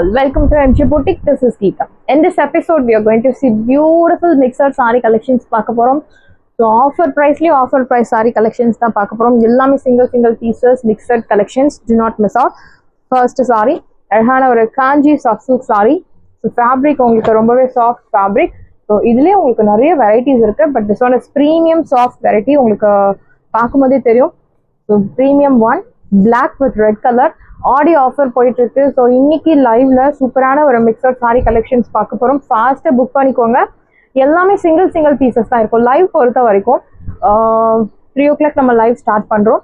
all, welcome to MG Boutique. This is Geeta. In this episode, we are going to see beautiful mixer saree collections. So offer price saree collections. Single pieces, mixed collections. Do not miss out. First saree, Kanji soft silk saree. So fabric soft fabric. So idile varieties but this one is premium soft variety. So premium one, black with red color. Aadi offer போயிட்டு இருக்கு. So இன்னைக்கு லைவ்ல சூப்பரான ஒரு mixer sorry collections பார்க்க போறோம். ஃபாஸ்ட்டாக book பண்ணிக்கோங்க. எல்லாமே சிங்கிள் பீசஸ் தான் இருக்கும். லைவ் பொறுத்த வரைக்கும் 3 o'clock நம்ம லைவ் ஸ்டார்ட் பண்றோம்.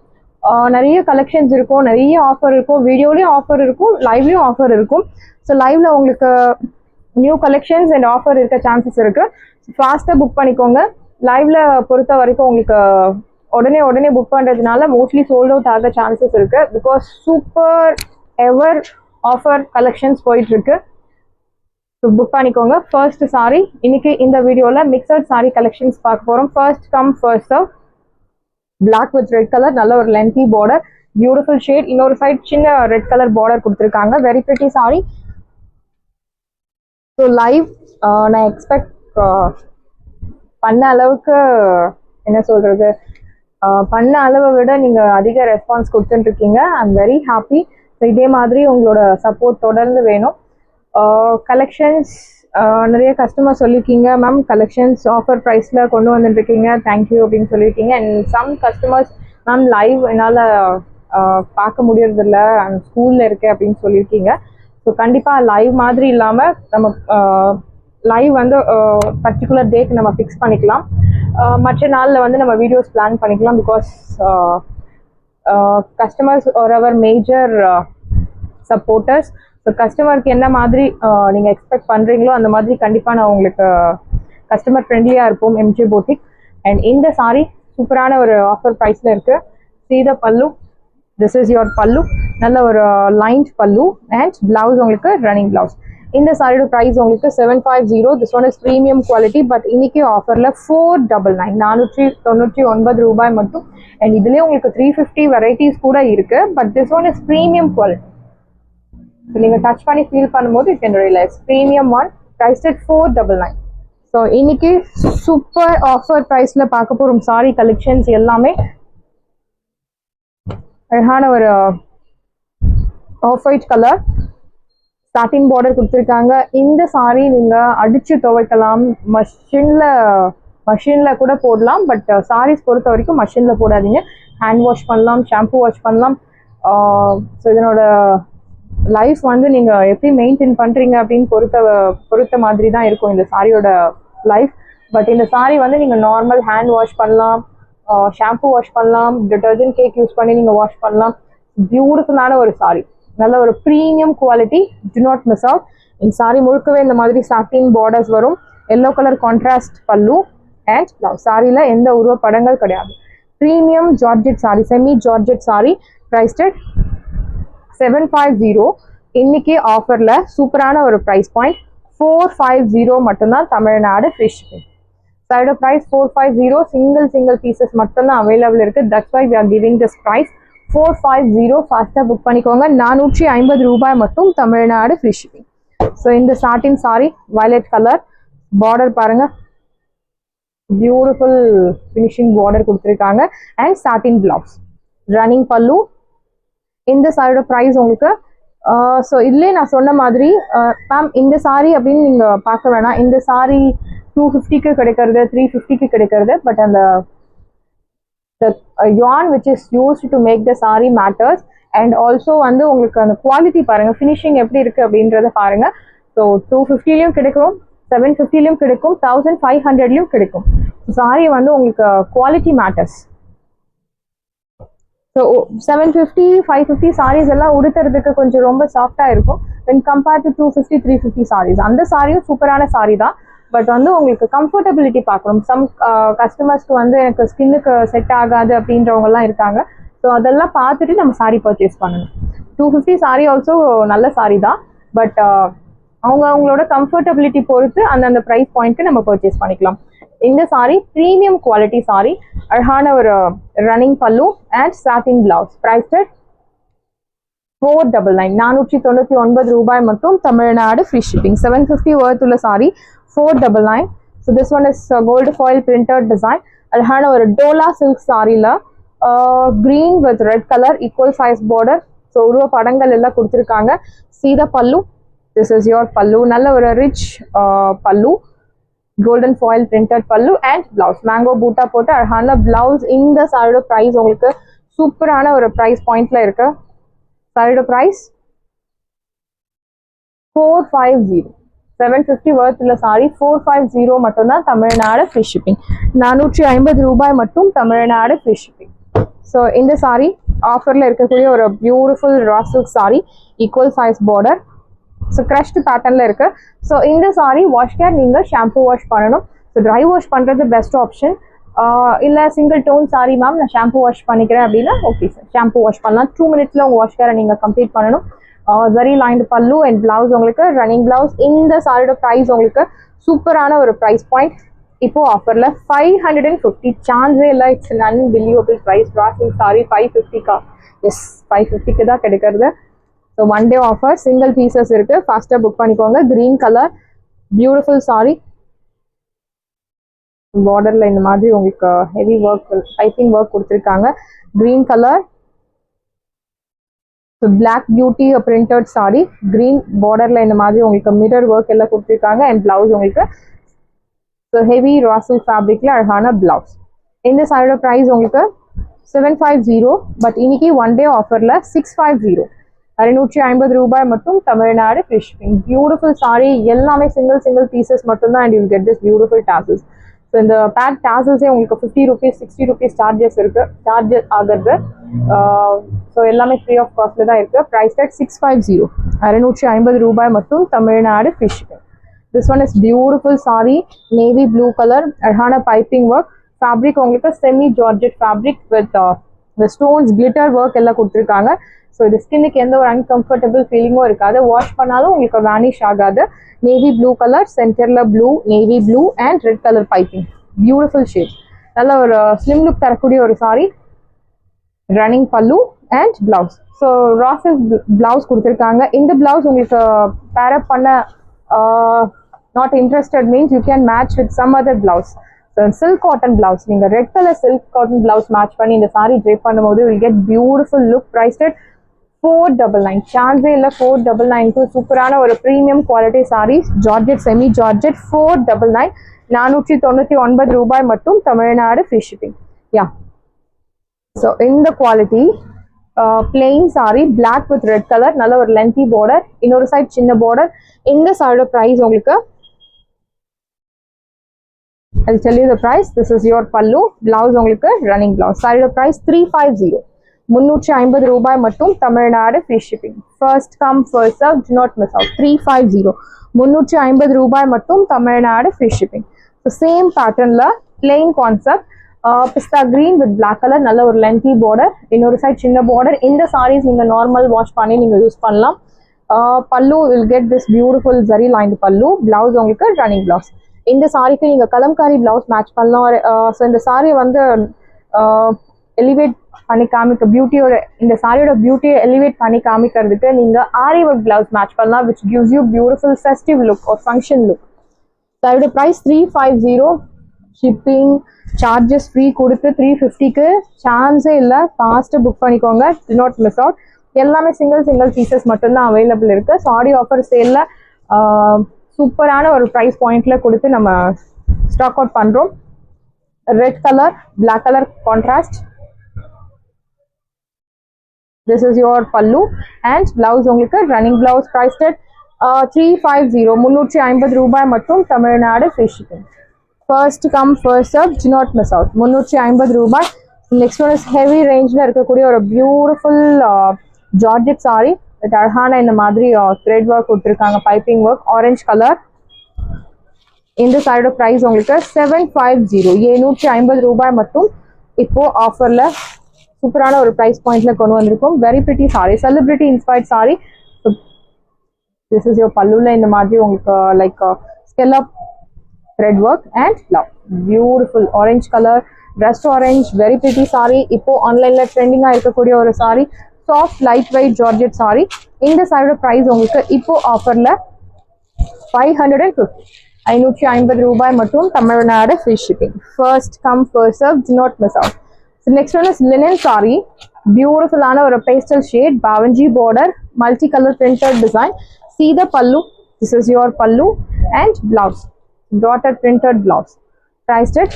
நிறைய கலெக்ஷன்ஸ் இருக்கும், நிறைய ஆஃபர் இருக்கும், வீடியோலயும் ஆஃபர் இருக்கும், லைவ்லயும் ஆஃபர் இருக்கும். ஸோ லைவ்ல உங்களுக்கு நியூ கலெக்ஷன்ஸ் அண்ட் ஆஃபர் இருக்க சான்சஸ் இருக்கு. ஃபாஸ்ட்டாக புக் பண்ணிக்கோங்க. லைவ்ல பொறுத்த வரைக்கும் உங்களுக்கு உடனே புக் பண்றதுனால மோஸ்ட்லி சோல்ட் அவுட் ஆக சான்சஸ் இருக்கு. Because super ever offer collections போயிட்டு இருக்கு. புக் பண்ணிக்கோங்க. ஃபர்ஸ்ட் சாரி, இன்னைக்கு இந்த வீடியோல மிக்சட் சாரி கலெக்ஷன்ஸ் பார்க்க போறோம். First come first serve. Black with red colour, நல்ல ஒரு லென்த்தி பார்டர், பியூட்டிஃபுல் ஷேட். இன்னொரு சைட் சின்ன ரெட் கலர் பார்டர் கொடுத்துருக்காங்க. Very pretty sari. So live நான் எக்ஸ்பெக்ட் பண்ண அளவுக்கு என்ன சொல்றது, பண்ண அளவை விட நீங்கள் அதிக ரெஸ்பான்ஸ் கொடுத்துட்டு இருக்கீங்க. I am very happy. So இதே மாதிரி உங்களோட சப்போர்ட் தொடர்ந்து வேணும். கலெக்ஷன்ஸ் நிறைய கஸ்டமர் சொல்லியிருக்கீங்க, மேம் கலெக்ஷன்ஸ் ஆஃபர் ப்ரைஸில் கொண்டு வந்துட்டுருக்கீங்க, தேங்க்யூ அப்படின்னு சொல்லியிருக்கீங்க. And some customers, ma'am live என்னால் பார்க்க முடியறதில்ல, அந்த ஸ்கூலில் இருக்கேன் அப்படின்னு சொல்லியிருக்கீங்க. ஸோ கண்டிப்பாக லைவ் மாதிரி இல்லாமல் நம்ம லைவ் வந்து பர்டிகுலர் டேட் நம்ம ஃபிக்ஸ் பண்ணிக்கலாம். மற்ற நாளில் வந்து நம்ம வீடியோஸ் பிளான் பண்ணிக்கலாம். Because customers are our major supporters. So கஸ்டமருக்கு என்ன மாதிரி நீங்கள் எக்ஸ்பெக்ட் பண்ணுறீங்களோ அந்த மாதிரி கண்டிப்பாக நான் உங்களுக்கு கஸ்டமர் ஃப்ரெண்ட்லியாக இருப்போம் எம்ஜி போட்டிக். அண்ட் இந்த சாரி சூப்பரான ஒரு ஆஃபர் ப்ரைஸில் இருக்குது. சீத பல்லு, திஸ் இஸ் யுவர் பல்லு, நல்ல ஒரு லைன்ட் பல்லு அண்ட் பிளவுஸ் உங்களுக்கு ரன்னிங் பிளவுஸ். இந்த சாரியோட ப்ரைஸ் உங்களுக்கு 750. This one is premium quality. But இன்னைக்கு ஆஃபரில் 499, 499 ரூபாய் மட்டும். அண்ட் இதுலேயே உங்களுக்கு 350 வெரைட்டிஸ் கூட இருக்கு. But this one is premium quality. So நீங்கள் டச் பண்ணி ஃபீல் பண்ணும்போது you can realise premium one, priced at 499. So இன்னைக்கு சூப்பர் ஆஃபர் ப்ரைஸில் பார்க்க போகிறோம் சாரி கலெக்ஷன்ஸ் எல்லாமே. அழகான ஒரு off white colour, satin border கொடுத்துருக்காங்க. இந்த சாரி நீங்கள் அடித்து துவைக்கலாம், மஷினில் கூட போடலாம். பட் சாரீஸ் பொறுத்த வரைக்கும் மஷினில் போடாதீங்க. ஹேண்ட் வாஷ் பண்ணலாம், ஷாம்பு வாஷ் பண்ணலாம். ஸோ இதனோட லைஃப் வந்து நீங்கள் எப்படி மெயின்டைன் பண்ணுறீங்க அப்படின்னு பொறுத்த மாதிரி தான் இருக்கும் இந்த சாரியோட லைஃப். பட் இந்த சாரி வந்து நீங்கள் நார்மல் ஹேண்ட் வாஷ் பண்ணலாம், ஷாம்பு வாஷ் பண்ணலாம், டிட்டர்ஜென்ட் கேக் யூஸ் பண்ணி நீங்கள் வாஷ் பண்ணலாம். பியூட்டிஃபுல்லான ஒரு சாரி, நல்ல ஒரு premium quality. To not miss out. இந்த சாரி முழுக்கவே இந்த மாதிரி சாட்டின் பார்டர்ஸ் வரும். எல்லோ கலர் கான்ட்ராஸ்ட் பல்லு அண்ட் பிளவுஸ். சாரியில் எந்த உருவ படங்கள் கிடையாது. Premium georgette sorry, semi georgette sorry, prized 750. இன்னைக்கு ஆஃபரில் சூப்பரான ஒரு ப்ரைஸ் பாயிண்ட் 450 மட்டும்தான். Tamil Nadu free shipping. சாரியோட ப்ரைஸ் 450. சிங்கிள் பீசஸ் மட்டும்தான் அவைலபிள் இருக்குது. That's why we are giving this price 450. ஃபாஸ்ட்டாக புக் பண்ணிக்கோங்க. 450 ரூபாய் மட்டும், தமிழ்நாடு ஃப்ரீ ஷிப்பிங். ஸோ இந்த சாட்டின் சாரி, வயலட் கலர் பார்டர் பாருங்க, பியூட்டிஃபுல் ஃபினிஷிங் பார்டர் கொடுத்துருக்காங்க. அண்ட் சாட்டின் பிளவுஸ், ரன்னிங் பல்லு. இந்த சாரியோட ப்ரைஸ் உங்களுக்கு ஸோ இதுலேயே நான் சொன்ன மாதிரி மேம் இந்த சாரி அப்படின்னு நீங்கள் பார்க்க வேணாம். இந்த சாரி 250க்கு கிடைக்கிறது, 350க்கு கிடைக்கிறது. பட் அந்த the yarn which is used to make the saree matters. And also வந்து உங்களுக்கு அந்த குவாலிட்டி பாருங்க, ஃபினிஷிங் எப்படி இருக்கு அப்படின்றத பாருங்க. ஸோ 250லையும் கிடைக்கும், 750லையும் கிடைக்கும், 1500லையும் கிடைக்கும். சாரி வந்து உங்களுக்கு குவாலிட்டி மேட்டர்ஸ். ஸோ 750, 550 சாரீஸ் எல்லாம் உடுத்துறதுக்கு கொஞ்சம் ரொம்ப சாஃப்டாக இருக்கும் when compared to 250, 350 சாரீஸ். அந்த சாரியும் சூப்பரான சாரி தான். பட் வந்து உங்களுக்கு கம்ஃபர்டபிலிட்டி பார்க்கணும். சம் கஸ்டமர்ஸ்க்கு வந்து எனக்கு ஸ்கின்னுக்கு செட் ஆகாது அப்படின்றவங்கலாம் இருக்காங்க. ஸோ அதெல்லாம் பார்த்துட்டு நம்ம சாரி பர்ச்சேஸ் பண்ணணும். 250 சாரி ஆல்சோ நல்ல சாரி தான். பட் அவங்களோட கம்ஃபர்டபிலிட்டி பொறுத்து அந்தந்த ப்ரைஸ் பாயிண்ட்க்கு நம்ம பர்ச்சேஸ் பண்ணிக்கலாம். இந்த சாரி ப்ரீமியம் குவாலிட்டி சாரி, அழகான ஒரு running pallu and satin blouse. Prized 499 499 ரூபாய் மட்டும் தமிழ்நாடு ஃப்ரீ ஷிப்பிங் 750 worth உள்ள sorry 499 so this one is gold foil printed design அழகான ஒரு டோலா சில்க் சாரில green with red color equal size border so உருவ படங்கள் எல்லாம் கொடுத்திருக்காங்க see the pallu this is your pallu நல்ல ஒரு rich pallu golden foil printed pallu and blouse mango butta போட்டு அழகான blouse இந்த சாரியோட price உங்களுக்கு சூப்பரான ஒரு price pointல இருக்கு சாரியோட price 450 750 worth உள்ள சாரி 450 மட்டும் தான் தமிழ்நாடு ஃப்ரீ ஷிப்பிங் 450 ரூபாய் மட்டும் தமிழ்நாடு ஃப்ரீ ஷிப்பிங் ஸோ இந்த சாரி ஆஃபர்ல இருக்கக்கூடிய ஒரு beautiful raw silk sari equal size border so crushed பேட்டர்ன்ல இருக்கு ஸோ இந்த சாரி வாஷ் கேர் நீங்க ஷாம்பு வாஷ் பண்ணணும் ஸோ ட்ரை வாஷ் பண்றது பெஸ்ட் ஆப்ஷன் இல்லை சிங்கிள் டோன் சாரி மேம் நான் ஷாம்பு வாஷ் பண்ணிக்கிறேன் அப்படின்னா ஓகே சார் ஷாம்பு வாஷ் பண்ணலாம் 2 minutesல உங்க வாஷ் கேரை நீங்க கம்ப்ளீட் பண்ணணும் ஜரி லைன்டு பல்லு அண்ட் பிளவுஸ் உங்களுக்கு ரன்னிங் பிளவுஸ் இந்த சாரியோட ப்ரைஸ் உங்களுக்கு சூப்பரான ஒரு ப்ரைஸ் பாயிண்ட் இப்போ ஆஃபர்ல 550 சான்ஸே இல்லை இட்ஸ் அன் அன்பிலீவபிள் ப்ரைஸ் ராசிங் சாரி 550 எஸ் 550 தான் கிடைக்கிறது so one day offer single pieces இருக்கு ஃபாஸ்ட்டாக புக் பண்ணிக்கோங்க கிரீன் கலர் பியூட்டிஃபுல் சாரி பார்டர்ல இந்த மாதிரி உங்களுக்கு ஹெவி ஒர்க் பைப்பிங் ஒர்க் கொடுத்துருக்காங்க green colour black beauty printed sari green பார்டர்ல இந்த மாதிரி உங்களுக்கு மிரர் ஒர்க் எல்லாம் கொடுத்துருக்காங்க அண்ட் பிளவுஸ் உங்களுக்கு ஹெவி ராசல் ஃபேப்ரிக்ல அழகான பிளவுஸ் இந்த சாரியோட ப்ரைஸ் உங்களுக்கு 750 பட் இன்னைக்கு ஒன் டே ஆஃபர்ல 650 650 ரூபாய் மட்டும் Tamil Nadu free shipping beautiful sorry எல்லாமே சிங்கிள் பீசஸ் மட்டும் தான் and you get this beautiful tassels so இந்த பேக் டாசல்ஸே உங்களுக்கு 50 rupees 60 rupees சார்ஜஸ் இருக்கு சார்ஜஸ் ஆகிறது ஸோ எல்லாமே ஃப்ரீ ஆஃப் காஸ்ட்ல தான் இருக்கு ப்ரைஸ் டேக் 650 650 ரூபாய் மட்டும் Tamil Nadu free shipping this one is beautiful sorry navy blue colour அழகான பைப்பிங் ஒர்க் ஃபேப்ரிக் உங்களுக்கு செமி ஜார்ஜெட் ஃபேப்ரிக் வித் இந்த ஸ்டோன்ஸ் கிளிட்டர் ஒர்க் எல்லாம் கொடுத்துருக்காங்க ஸோ இது ஸ்கின்னுக்கு எந்த ஒரு அன்கம்ஃபர்டபுள் ஃபீலிங்கும் இருக்காது வாஷ் பண்ணாலும் உங்களுக்கு வேனிஷ் ஆகாது நேவி ப்ளூ கலர் சென்டர்ல blue navy blue and red colour piping beautiful shade நல்ல ஒரு ஸ்லிம் லுக் தரக்கூடிய ஒரு sari running pallu and blouse so ராசல் பிளவுஸ் கொடுத்துருக்காங்க இந்த பிளவுஸ் உங்களுக்கு பேரப் பண்ண not interested means you can match with some other blouse silk cotton blouse நீங்க red colour silk cotton blouse match பண்ணி இந்த சாரி ட்ரேப் பண்ணும்போது will get beautiful look priced 499 சான்ஸே இல்லை 499 சூப்பரான ஒரு premium quality saris georgette semi georgette 499 499 ரூபாய் மட்டும் Tamil Nadu free shipping yeah so இந்த quality plain sari black with red colour நல்ல ஒரு லென்த்தி பார்டர் இன்னொரு சைட் சின்ன பார்டர் இந்த சாரியோட ப்ரைஸ் உங்களுக்கு I'll tell you the price. This is your pallu blouse உங்களுக்கு running blouse சாரியோட price 350 350 ரூபாய் மட்டும் Tamil Nadu free shipping first come first serve do not miss out 350 350 ரூபாய் மட்டும் Tamil Nadu free shipping so same பேட்டர்ன்ல plain concept pista green with black colour நல்ல ஒரு lengthy border இன்னொரு சைட் சின்ன பார்டர் இந்த சாரீஸ் நீங்க நார்மல் வாஷ் பண்ணி நீங்க யூஸ் பண்ணலாம் பல்லு will get this beautiful zari lined பல்லு பிளவுஸ் உங்களுக்கு ரன்னிங் பிளவுஸ் இந்த சாரிக்கு நீங்க கலம்காரி பிளவுஸ் மேட்ச் பண்ணலாம் ஸோ இந்த சாரியை வந்து எலிவேட் பண்ணி காமிக்க பியூட்டியோட இந்த சாரியோட பியூட்டியை எலிவேட் பண்ணி காமிக்கிறதுக்கு நீங்க ஆரி ஒர்க் பிளவுஸ் மேட்ச் பண்ணலாம் which gives you beautiful festive look ஒரு ஃபங்க்ஷன் லுக் சாரியோட ப்ரைஸ் 350 ஷிப்பிங் சார்ஜஸ் ஃப்ரீ கொடுத்து 350க்கு சான்ஸே இல்லை ஃபாஸ்ட்டு புக் பண்ணிக்கோங்க டு நாட் மிஸ் அவுட் எல்லாமே சிங்கிள் பீசஸ் மட்டும்தான் அவைலபிள் இருக்கு ஸோ ஆடி ஆஃபர் சேலில் சூப்பரான ஒரு ப்ரைஸ் பாயிண்ட்ல கொடுத்து நம்ம ஸ்டாக் அவுட் பண்றோம் red colour black colour contrast this is your pallu and blouse உங்களுக்கு ரன்னிங் பிளவுஸ் ப்ரைஸ் டெட் 350 350 ரூபாய் மட்டும் Tamil Nadu free shipping first come first serve do not miss out 350 ரூபாய் நெக்ஸ்ட் ஒன் இஸ் ஹெவி ரேஞ்சில் இருக்கக்கூடிய ஒரு பியூட்டிஃபுல் ஜார்ஜெட் சாரி வித் அழகான இந்த மாதிரி த்ரெட் ஒர்க் கொடுத்துருக்காங்க பைப்பிங் ஒர்க் ஆரஞ்ச் கலர் இந்த சாரியோட ப்ரைஸ் உங்களுக்கு 750 750 ரூபாய் மட்டும் இப்போ ஆஃபர்ல சூப்பரான ஒரு ப்ரைஸ் பாயிண்ட்ல கொண்டு வந்திருக்கும் very pretty sari celebrity inspired sari this is your பல்லுல இந்த மாதிரி உங்களுக்கு like scallop thread work and love beautiful orange colour dress orange very pretty sari இப்போ ஆன்லைன்ல ட்ரெண்டிங்கா இருக்கக்கூடிய ஒரு sari soft light weight georgette sari. இந்த சாரியோட ப்ரைஸ் உங்களுக்கு இப்போ ஆஃபர்ல 550. 550 ரூபாய் மட்டும். Tamil Nadu free shipping. First come first serve, do not miss out. So next one is linen saree. Beautiful ஆன ஒரு pastel shade, bavanji border, multicolor printed design. See the pallu. This is your pallu and blouse. Dotted printed blouse. Priced at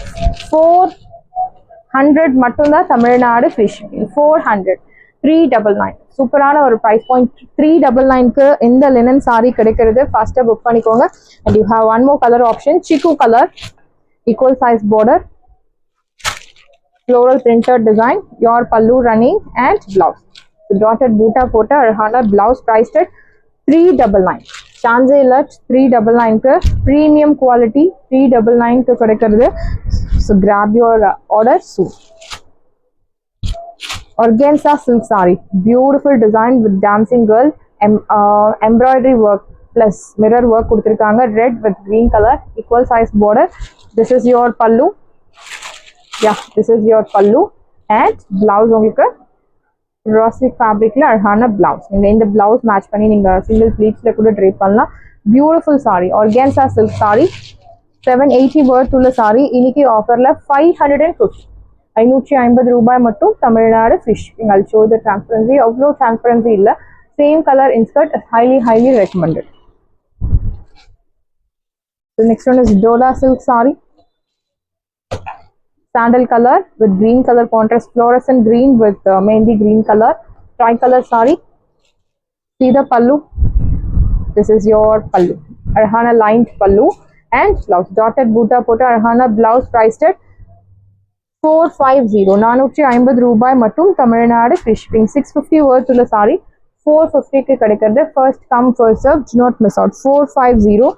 400 மட்டும் தான். Tamil Nadu free shipping. 400. 399. சூப்பரான ஒரு price point. 399க்கு இந்த linen sorry கிடைக்கிறது. ஃபாஸ்ட்டாக book பண்ணிக்கோங்க. And you have one more colour option, சிக்கு colour, equal size border, floral printed design, your pallu running and blouse. So dotted boota போட்ட அழகான blouse priced at 399. சான்ஸே இல்லை. 399க்கு ப்ரீமியம் குவாலிட்டி 399க்கு கிடைக்கிறது. So grab your order soon. Organza silk saree, beautiful design with dancing girl, embroidery work plus mirror work கொடுத்திருக்காங்க. Red with green color, equal size border. This is your pallu. Yeah, this is your pallu and blouse உங்களுக்கு rustic fabricல அழகான blouse. நீங்க இந்த blouse match பண்ணி நீங்க single pleatsல கூட drape பண்ணலாம். Beautiful saree, organza silk saree. 780 worth உள்ள saree. இன்னைக்கு ஆஃபர்ல 550. 550 ரூபாய் மட்டும். Tamil Nadu free shipping. I'll show the transparency. அவ்வளோ transparency இல்லை. Same color insert is highly recommended. The next one is Dola silk saree. Sandal color with green color contrast, fluorescent green with mehndi green color. Tricolor saree. See the pallu. This is your pallu. Arhana lined pallu and blouse. Dotted boota போட்ட அழகான blouse priced at 450. 450 ரூபாய் மட்டும். Tamil Nadu free shipping. 650 worth உள்ள sorry 450க்கு கிடைக்கிறது. First come first serve, do not miss out. 450.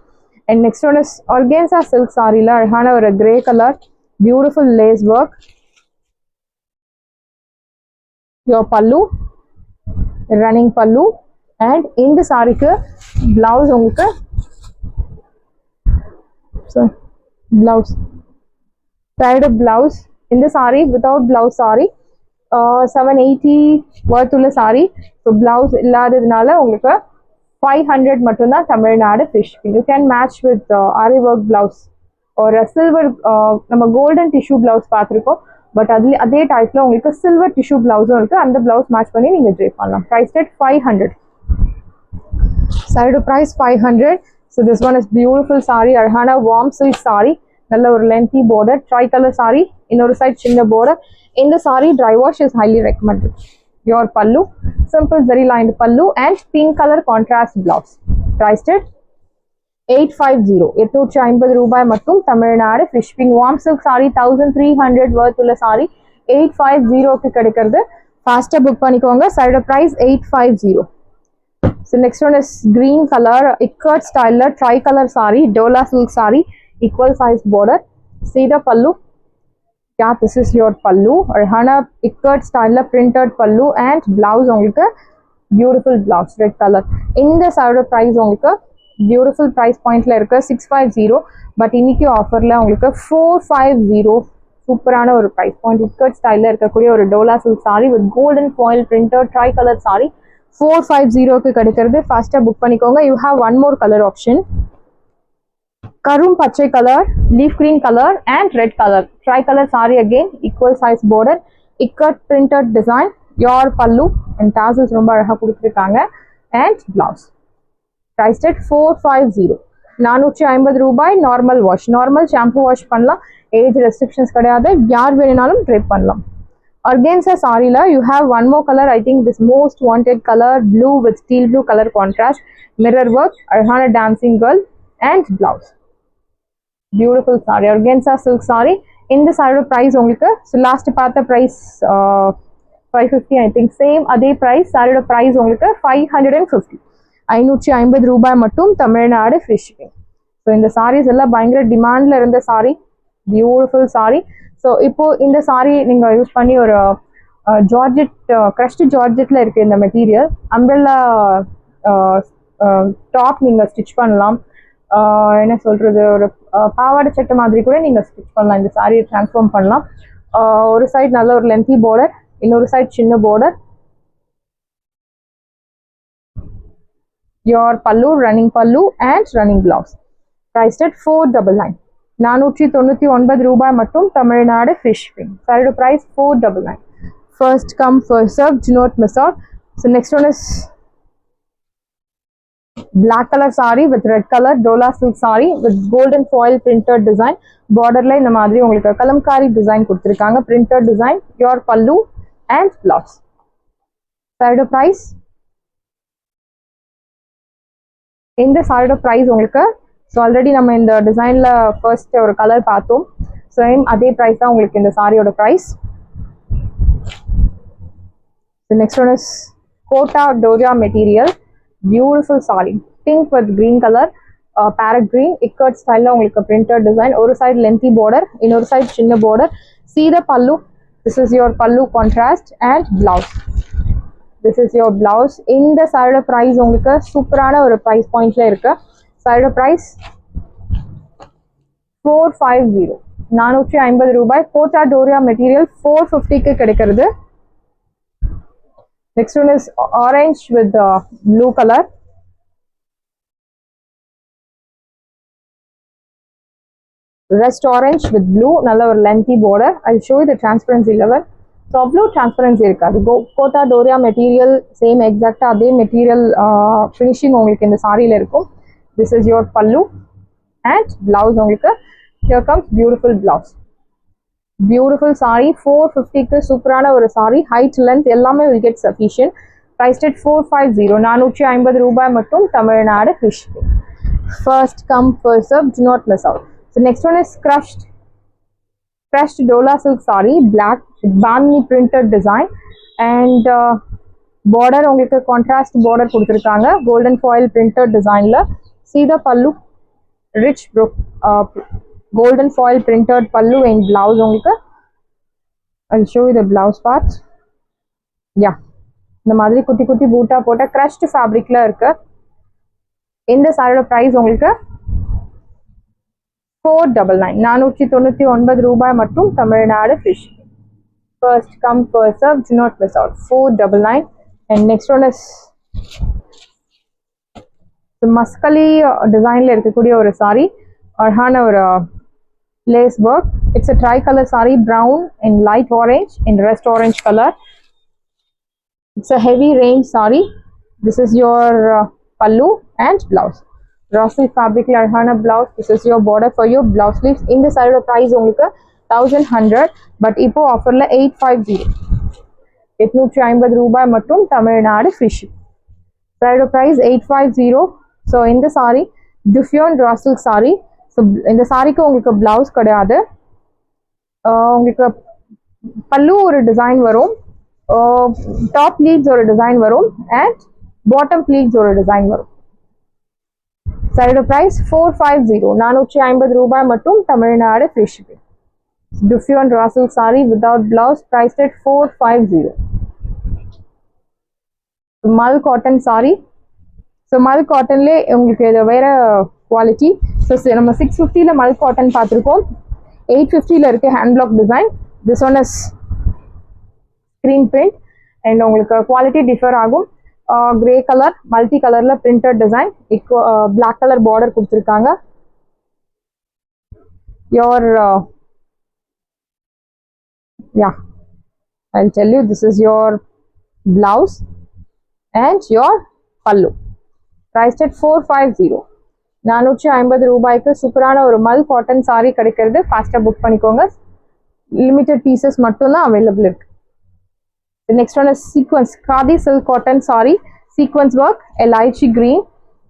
And next one is organza silk சாரில அழகான ஒரு grey colour, beautiful lace work. your pallu, running pallu, and இந்த சாரிக்கு blouse உங்களுக்கு பிளவுஸ் சைடு பிளவுஸ். இந்த sari without blouse sari 780 worth உள்ள sari. So blouse இல்லாததுனால உங்களுக்கு 500 மட்டும்தான். Tamil Nadu free shipping. You can match with aari work blouse ஒரு சில்வர், நம்ம கோல்டன் டிஷ்யூ பிளவுஸ் பார்த்துருக்கோம். பட் அதுல அதே டைப்ல உங்களுக்கு சில்வர் டிஷ்யூ பிளவுஸும் இருக்கு. அந்த பிளவுஸ் மேட்ச் பண்ணி நீங்க ட்ரேப் பண்ணலாம். Price at 500. Side price 500. So this one is beautiful sari, அழகான வார்ம் சில்க் சாரி, நல்ல ஒரு lengthy border, tri colour sari, இன்னொரு சைட் சின்ன border. இந்த sari dry wash is highly recommended. your pallu, simple zari lined pallu and pink color contrast blouse. Priced at 850. 850 ரூபாய் மட்டும். Tamil Nadu free shipping. Warm silk sari 1300 worth உள்ள சாரி 850க்கு கிடைக்கிறது. ஃபாஸ்டா புக் பண்ணிக்கோங்க. Side price 850. So next one is green color, ikat style tri-color saree, Dola silk saree, equal size border. See the pallu. Yeah, this is your pallu. Arhana ikat style printed pallu and blouse உங்களுக்கு beautiful blouse, red color. இந்த saree price உங்களுக்கு beautiful price pointல இருக்கு 650. But இன்னைக்கு ஆஃபர்ல உங்களுக்கு 450. சூப்பரான ஒரு price point. ikat style இருக்கக்கூடிய ஒரு Dola silk saree with golden foil printed tri-color saree 450க்கு கிடைக்கிறது. ஃபாஸ்டா புக் பண்ணிக்கோங்க. You have one more colour option, கரும் பச்சை colour, leaf green colour and red colour. Try colour sorry again, equal size border, ikat printed design, your pallu and tassels ரொம்ப அழகாக கொடுத்துருக்காங்க and blouse. Price at 450. 450 ரூபாய். Normal wash, normal shampoo wash பண்ணலாம். Age restrictions கிடையாது. யார் வேணுனாலும் ட்ரை பண்ணலாம். Organza saree la you have one more color, I think this most wanted color, blue with steel blue color contrast, mirror work, Arhana dancing girl and blouse. Beautiful saree, organza silk saree. In the saree price உங்களுக்கு, so last பார்த்த price 550 I think, same அதே price. saree price உங்களுக்கு 550. 550 ரூபாய் மட்டும். Tamil Nadu free shipping. So இந்த sarees எல்லாம் பயங்கர டிமாண்ட்ல இருந்த saree, beautiful saree. ஸோ இப்போ இந்த சாரி நீங்கள் யூஸ் பண்ணி ஒரு ஜார்ஜெட், க்ரஷ்டு ஜார்ஜெட்டில் இருக்குது இந்த மெட்டீரியல். அம்ப்ரெல்லா டாப் நீங்கள் ஸ்டிச் பண்ணலாம். என்ன சொல்கிறது, ஒரு பாவாடை சட்டை மாதிரி கூட நீங்கள் ஸ்டிச் பண்ணலாம். இந்த சாரியை ட்ரான்ஸ்ஃபார்ம் பண்ணலாம். ஒரு சைட் நல்ல ஒரு லென்த்தி border, இன்னொரு சைட் சின்ன border. your pallu, running pallu and running blouse. Priced at 499. 499 ரூபாய் மட்டும் Tamil Nadu free shipping. Saree price 499. First come first serve, do not miss out. So next one is black color saree with red color dola silk saree with golden foil printed design. Borderல இந்த மாதிரி உங்களுக்கு Kalamkari design கொடுத்திருக்காங்க. Printed design, your pallu and blouse. Saree price, இந்த சாரியோட price உங்களுக்கு so already நம்ம இந்த டிசைன்ல ஃபர்ஸ்ட் ஒரு கலர் பார்த்தோம். சேம் அதே பிரைஸ் தான் உங்களுக்கு இந்த சாரியோட price. Next one is kota doria material, beautiful sari, pink with green colour, parrot green ikat ஸ்டைலில் உங்களுக்கு பிரிண்டட் டிசைன். ஒரு சைடு லென்த்தி பார்டர், இன்னொரு சைடு சின்ன border. See the pallu, this is your pallu contrast and blouse. This is your blouse. இந்த சாரியோட price உங்களுக்கு சூப்பரான ஒரு பிரைஸ் பாயிண்ட்ல இருக்கு. சாரியோட பிரைஸ் 450, 450 ரூபாய். கோட்டா டோரியா மெட்டீரியல் 450க்கு கிடைக்கிறது. Next one is orange with blue colour. Rest orange with blue, நல்ல ஒரு lengthy border. I show you the transparency level. So அவ்வளோ டிரான்ஸ்பரன்சி இருக்காது. கோட்டா டோரியா மெட்டீரியல் சேம் எக்ஸாக்டாக அதே மெட்டீரியல் ஃபினிஷிங் உங்களுக்கு இந்த சாரியில் இருக்கும். This is your pallu and blouse. உங்களுக்கு here comes beautiful blouse. Beautiful sari 450க்கு சூப்பரான ஒரு சாரி. ஹைட் லென்த் எல்லாமே will get sufficient. Priced at 450, 450 ரூபாய் மட்டும் Tamil Nadu free shipping. First come first serve, do not miss out. So next one is crushed dola silk saree, black bandhani printed design and border உங்களுக்கு contrast border கொடுத்திருக்காங்க golden foil printed designல. See the pallu, rich golden foil printed pallu and blouse உங்களுக்கு. I'll show you the blouse part. Yeah, இந்த மாதிரி குட்டி குட்டி பூட்டா போட்ட crushed fabricல இருக்கு. இந்த சாரியோட பிரைஸ் உங்களுக்கு 499, 499 ரூபாய் மட்டும் Tamil Nadu free shipping. First come first serve, do not miss out. 499. and next one is Masakali டிசைன்ல இருக்கக்கூடிய ஒரு சாரி, அழகான ஒரு lace work. It's a tri color saree, brown in light orange in rust orange color. It's a heavy range saree. This is your pallu and blouse. Raw fabricல அழகான blouse. This is your border for your blouse sleeves. இந்த சாரியோட price உங்களுக்கு 1100, but இப்போ ஆஃபர்ல 850, 850 ரூபாய் மட்டும் Tamil Nadu free ship. சாரியோட price 850. So இந்த சாரி டிஃப்யூன் ரா சில்க் சாரி. ஸோ இந்த சாரிக்கு உங்களுக்கு பிளவுஸ் கிடையாது. உங்களுக்கு பல்லு ஒரு டிசைன் வரும், டாப் ப்ளீட்ஸ் ஒரு டிசைன் வரும் அண்ட் பாட்டம் ப்ளீட்ஸ் ஒரு டிசைன் வரும். சாரியோட பிரைஸ் 450, 450 ரூபாய் மட்டும் தமிழ்நாடு ஃப்ரீ ஷிப்பிங். டிஃப்யூன் raw silk sari without blouse, price at 450. Mul cotton sorry. So மல் காட்டன்லேயே உங்களுக்கு இது வேற குவாலிட்டி. ஸோ நம்ம 650ல மல் காட்டன் பார்த்துருக்கோம், 850ல இருக்கு hand block design. This one is screen print and உங்களுக்கு குவாலிட்டி டிஃபர் ஆகும். கிரே கலர் மல்டி கலர்ல printed design, black colour border கொடுத்துருக்காங்க. Your I'll tell you, this is your blouse and your pallu. Priced at 450, 450 ரூபாய்க்கு சூப்பரான ஒரு மல் cotton sorry கிடைக்கிறது. ஃபாஸ்டா book பண்ணிக்கோங்க, லிமிட்டட் பீசஸ் மட்டும் தான் அவைலபிள் இருக்கு. The next one is sequence khadi silk cotton saree, sequence work, lychee green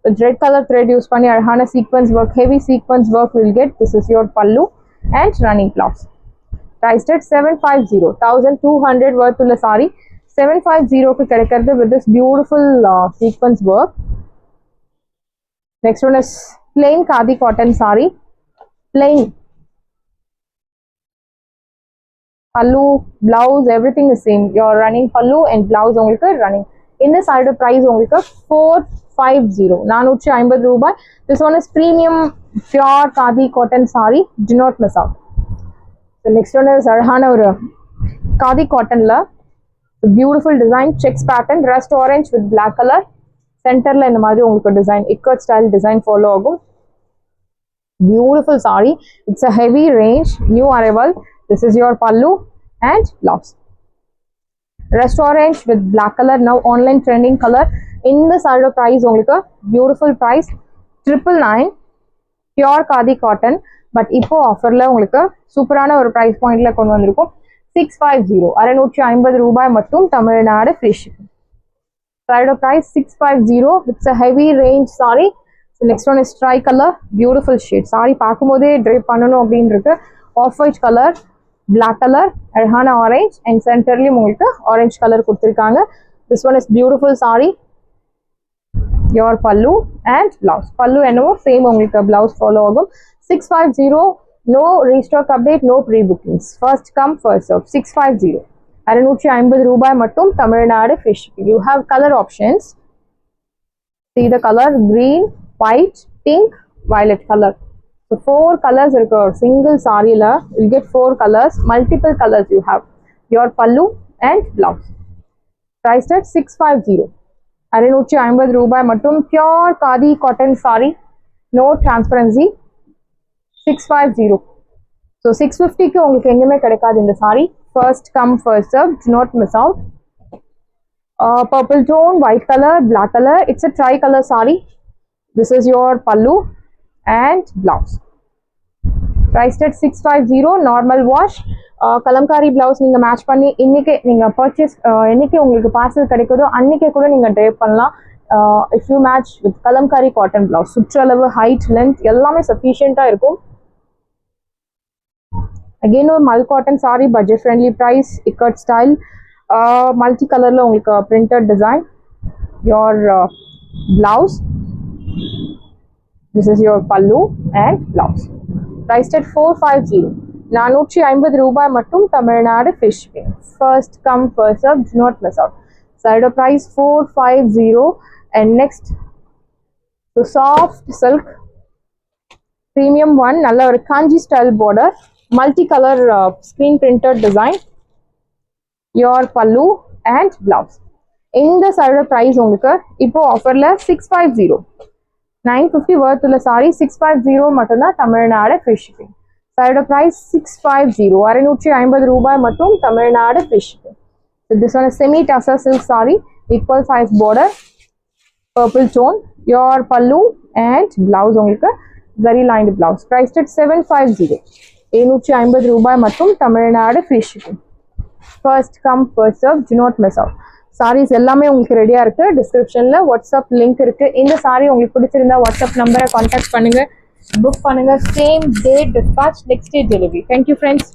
with red color thread use பண்ணி அழகான sequence work, heavy sequence work will get. This is your pallu and running blouse. Priced at 750, 1200 worth உள்ள saree 750க்கு கிடைக்கிறது with this beautiful sequence work. Next one is plain khadi cotton saree, plain pallu, blouse, everything is same. Your running pallu and blouse உங்களுக்கு running. இந்த சாரியோட price உங்களுக்கு 450, 450 ரூபாய். This one is premium pure khadi cotton saree. Do not miss out. The next one is அழகான ஒரு khadi cottonல beautiful design, checks pattern, rust orange with black color. சென்டர்ல இந்த மாதிரி உங்களுக்கு design ikat style design follow ஆகும். Beautiful saree. It's a heavy range, new arrival. This is your pallu and blouse. Rest orange with black color, now online trending color. In the saree price உங்களுக்கு beautiful price 999 pure khadi cotton. But இப்போ ஆஃபர்ல உங்களுக்கு சூப்பரான ஒரு price பாயிண்ட்ல கொண்டு வந்திருக்கும். 650 650 ரூபாய் மட்டும் Tamil Nadu free shipping. saree price 650. It's a heavy range saree. So next one is tri-color, beautiful shade. Saree பார்க்கும்போதே drape பண்ணனும் அப்படின்னு இருக்கு. Off white color, black color, அழகான orange and centerலயும் உங்களுக்கு orange color கொடுத்திருக்காங்க. This one is beautiful saree. Your pallu and blouse. Pallu என்னவோ same உங்களுக்கு blouse follow ஆகும். 650. No restock update, no pre-bookings. First come first serve. 650. 650 ரூபாய் மட்டும் Tamil Nadu free shipping. You have color options. See the color green, white, pink, violet color. So 4 colors irukku single saree la you get 4 colors, multiple colors you have. Your pallu and blouse. Priced at 650. 650 ரூபாய் மட்டும் pure khadi cotton saree, no transparency. 650. So 650 க்கு உங்களுக்கு எங்கேயுமே கிடைக்காது இந்த saree. First come first serve, do not miss out. Purple tone, white color, black color. It's a tri-color saree. This is your pallu and blouse. Priced at 650. Normal wash. Kalamkari blouse நீங்க match பண்ணி இன்னைக்கு நீங்க purchase இன்னைக்கு உங்களுக்கு parcel கிடைக்குதோ அன்னைக்கே கூட நீங்க drape பண்ணலாம். If you match with kalamkari cotton blouse, சுற்றளவு, height, length எல்லாமே sufficient-ஆ இருக்கும். Again ஒரு மல் cotton saree, budget friendly price, ikat style, multi colorல உங்களுக்கு printed design. Your blouse. This is your pallu and blouse. Priced at 450. 450 ரூபாய் மட்டும் Tamil Nadu free shipping. First come first serve, do not miss out. Saree price 450. And next, the soft silk premium one, நல்ல ஒரு kanji style border, multi color screen printed design. Your pallu and blouse. இந்த saree price உங்களுக்கு இப்போ ஆஃபர்ல 650. 950 worth உள்ள saree 650 மட்டும்தான் Tamil Nadu free shipping. saree price 650. 650 ரூபாய் மட்டும் Tamil Nadu free shipping. So this one is semi tussar silk saree, equal size border, purple tone. Your pallu and blouse உங்களுக்கு zari lined blouse. Priced at 750. 750 ரூபாய் மட்டும் Tamil Nadu free shipping. First come first serve, do not miss out. sarees எல்லாமே உங்களுக்கு ரெடியா இருக்கு. டிஸ்கிரிப்ஷன்ல WhatsApp link இருக்கு. இந்த saree உங்களுக்கு பிடிச்சிருந்தா வாட்ஸ்அப் நம்பரை கான்டாக்ட் பண்ணுங்க, புக் பண்ணுங்க. Same day dispatch, next day delivery. Thank you friends.